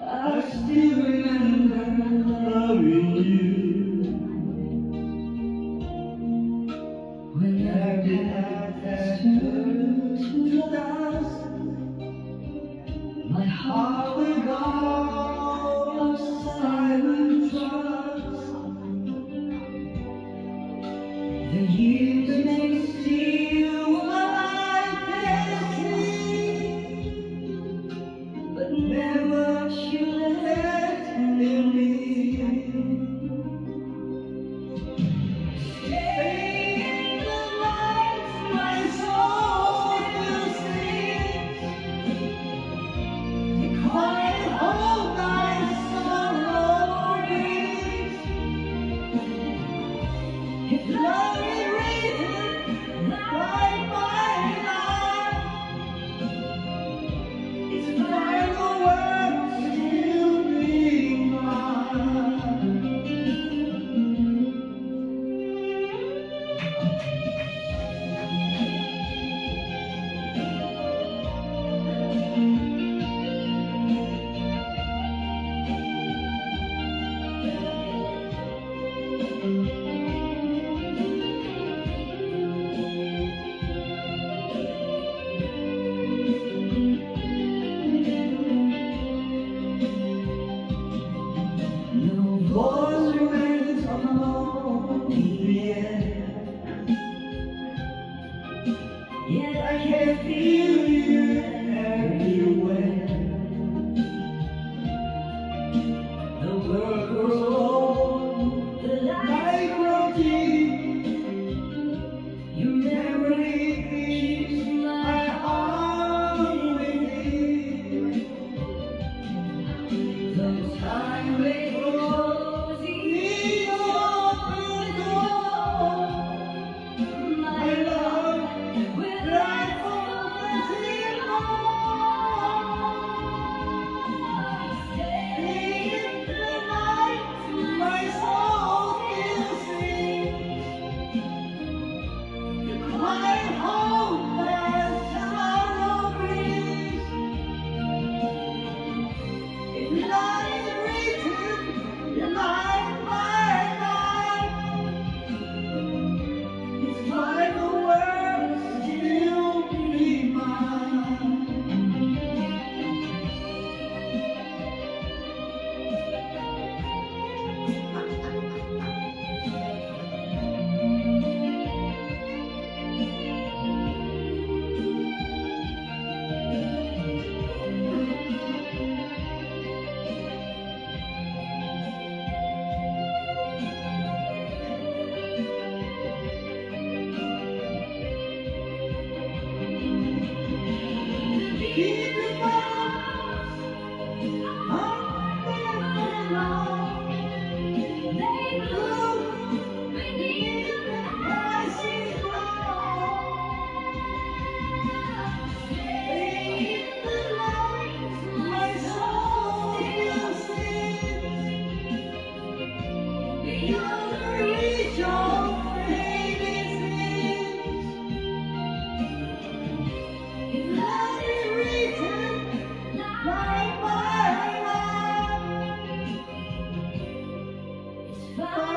I still remember loving you when every night has turned to dust. My heart will go of silent trust. The years may steal my destiny, but never should have in me. Stay in the light, my soul will sing. The quiet hope thy sorrow brings. If love is written line by line, its final words still be mine. No voice remains alone in the air, yet I can feel you everywhere. The world grows old, the light grows deep. Your memory keeps my heart beating. Though time may close the open door, my love will rise forever. Stay in the night, my soul will sing. The quiet hope that sorrow brings. If love is written line by line, its final words still be mine. Keep your vows, I'm never alone. They bloom beneath the rising glow. Stay in the light, my soul will sing. Beyond the reach of fading things. If love is written line by line, it's fine.